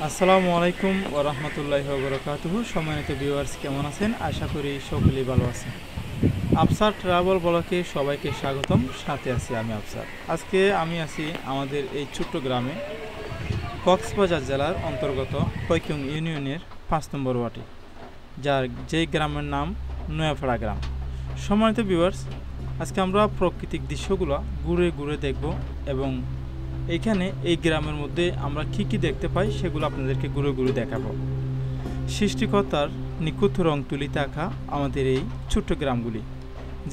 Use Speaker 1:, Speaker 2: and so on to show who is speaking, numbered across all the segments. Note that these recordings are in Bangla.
Speaker 1: আসসালামু আলাইকুম ওয়া রাহমাতুল্লাহি ওয়া বারাকাতুহু। সম্মানিত ভিউয়ার্স, কেমন আছেন? আশা করি সকলেই ভালো আছেন। আফসার ট্রাভেল ব্লগে সবাইকে স্বাগতম। সাথে আছি আমি আফসার। আজকে আমি আছি আমাদের এই ছোট্ট গ্রামে, কক্সবাজার জেলার অন্তর্গত কৈকুং ইউনিয়নের ৫ নম্বর ওয়ার্ডে, যেই গ্রামের নাম নয়াপাড়া গ্রাম। সম্মানিত ভিউয়ার্স, আজকে আমরা প্রাকৃতিক দৃশ্যগুলো ঘুরে ঘুরে দেখব এবং এইখানে এই গ্রামের মধ্যে আমরা কি কি দেখতে পাই সেগুলো আপনাদেরকে ঘুরে ঘুরে দেখাবো। সৃষ্টিকর্তার নিখুঁত রং তুলিতে আঁকা আমাদের এই ছোট্ট গ্রামগুলি,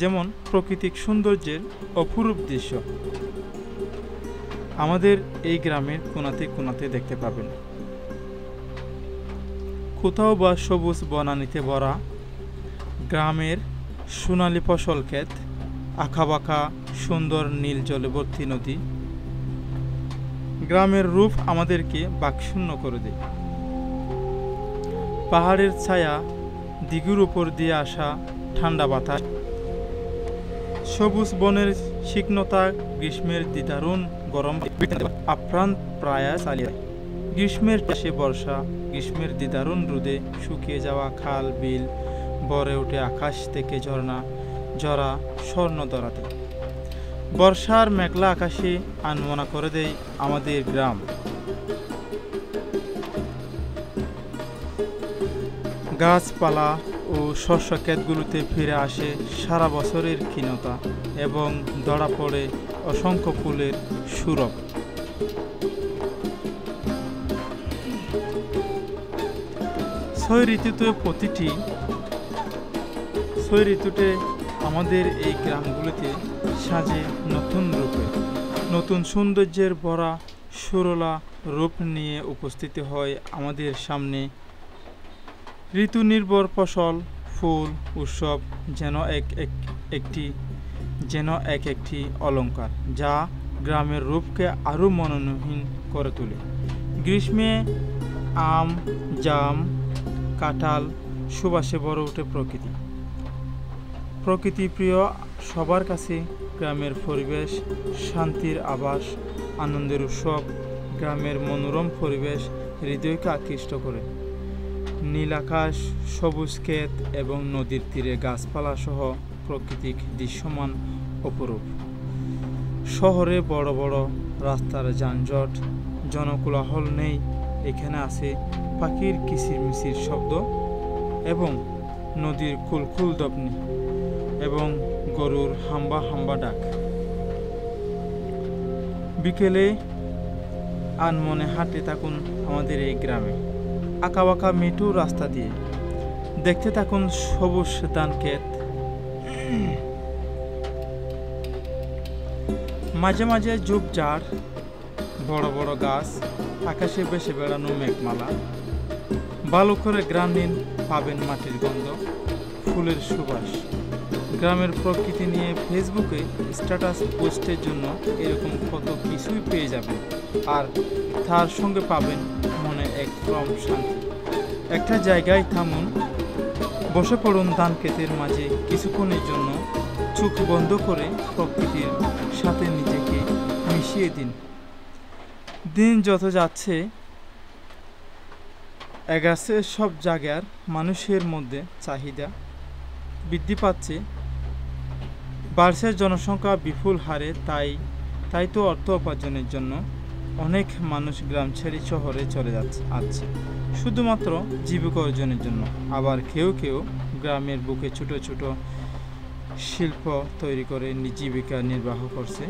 Speaker 1: যেমন প্রাকৃতিক সৌন্দর্যের অপরূপ দৃশ্য আমাদের এই গ্রামের কোনাতে কোনাতে দেখতে পাবেন। কোথাও বা সবুজ বনানীতে ভরা গ্রামের সোনালী ফসল ক্ষেত, আঁকাবাঁকা সুন্দর নীল জলে ভর্তি নদী। গ্রামের রূপ আমাদেরকে বাকশূন্য করে দেয়। পাহাড়ের ছায়া, দিঘির উপর দিয়ে আসা ঠান্ডা বাতাস, সবুজ বনের শিকনতা, গ্রীষ্মের দ্বিধারুণ গরম আপ্রাণ প্রায় চালিয়ে। গ্রীষ্মের পাশে বর্ষা, গ্রীষ্মের দ্বিধারুণ রোদে শুকিয়ে যাওয়া খাল বিল ভরে ওঠে আকাশ থেকে ঝর্ণা ঝরা স্বর্ণ দরাতে। বর্ষার মেঘলা আকাশে আনমনা করে দেয় আমাদের গ্রাম। গাছপালা ও শস্য ক্ষেতগুলোতে ফিরে আসে সারা বছরের ক্ষীণতা এবং ধরা পড়ে অসংখ্য ফুলের সুরভ। ছয় ঋতুতে আমাদের এই গ্রামগুলিতে সাজে নতুন রূপে, নতুন সৌন্দর্যের ভরা সুরলা রূপ নিয়ে উপস্থিত হয় আমাদের সামনে। ঋতু নির্ভর ফসল, ফুল, উৎসব যেন এক একটি অলঙ্কার, যা গ্রামের রূপকে আরও মনোরম করে তোলে। গ্রীষ্মে আম, জাম, কাঁঠাল সুবাসে ভরে ওঠে প্রকৃতি। প্রকৃতিপ্রিয় সবার কাছে গ্রামের পরিবেশ শান্তির আভাস, আনন্দের উৎসব। গ্রামের মনোরম পরিবেশ হৃদয়কে আকৃষ্ট করে। নীল আকাশ, সবুজ ক্ষেত এবং নদীর তীরে গাছপালা সহ প্রাকৃতিক দৃশ্যমান অপরূপ। শহরে বড় বড় রাস্তার যানজট, জনকোলাহল নেই। এখানে আছে পাখির কিচিরমিচির শব্দ এবং নদীর কুলকুল দপনি এবং গরুর হাম্বা হাম্বা ডাক। বিকেলে আনমনে হাঁটতে থাকুন আমাদের এই গ্রামে, আঁকাবাঁকা মেঠো রাস্তা দিয়ে। দেখতে থাকুন সবুজ ধান ক্ষেত, মাঝে মাঝে ঝোপঝাড়, বড় বড় গাছ, আকাশে ভেসে বেড়ানো মেঘমালা। ভালো করে গ্রামীণ পাবেন মাটির গন্ধ, ফুলের সুবাস। গ্রামের প্রকৃতি নিয়ে ফেসবুকে স্ট্যাটাস পোস্টের জন্য এরকম কত কিছুই পেয়ে যাবেন, আর তার সঙ্গে পাবেন মনে এক রকম শান্তি। একটা জায়গায় থামুন, বসে পড়ুন ধান ক্ষেতের মাঝে, কিছুক্ষণের জন্য চোখ বন্ধ করে প্রকৃতির সাথে নিজেকে মিশিয়ে দিন। দিন যত যাচ্ছে এগাছে, সব জায়গার মানুষের মধ্যে চাহিদা বৃদ্ধি পাচ্ছে, বাড়ছে জনসংখ্যা বিপুল হারে। তাই তো অর্থ উপার্জনের জন্য অনেক মানুষ গ্রাম ছেড়ে শহরে চলে যাচ্ছে শুধুমাত্র জীবিকা অর্জনের জন্য। আবার কেউ কেউ গ্রামের বুকে ছোট ছোট শিল্প তৈরি করে জীবিকা নির্বাহ করছে।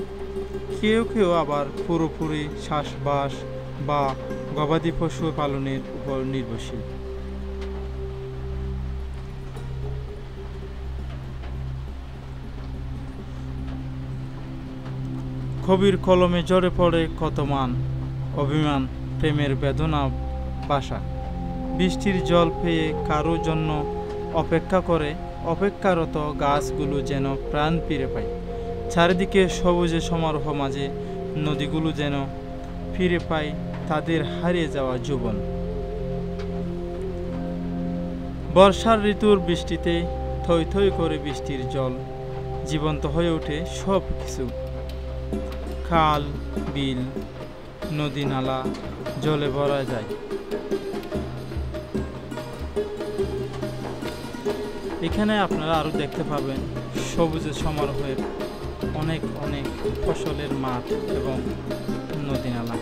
Speaker 1: কেউ কেউ আবার পুরোপুরি চাষবাস বা গবাদি পশু পালনের উপর নির্ভরশীল। কবির কলমে ঝরে পড়ে কত মান, অভিমান, প্রেমের বেদনা বাসা। বৃষ্টির জল পেয়ে কারো জন্য অপেক্ষারত গাছগুলো যেন প্রাণ ফিরে পায়। চারিদিকে সবুজে সমারোহ মাঝে নদীগুলো যেন ফিরে পায় তাদের হারিয়ে যাওয়া যৌবন। বর্ষার ঋতুর বৃষ্টিতে থই থই করে বৃষ্টির জল জীবন্ত হয়ে ওঠে সব কিছু। খাল বিল নদী নালা জলে ভরা যায়। এখানে আপনারা আরও দেখতে পাবেন সবুজে সমারোহের অনেক অনেক ফসলের মাঠ এবং নদী নালা।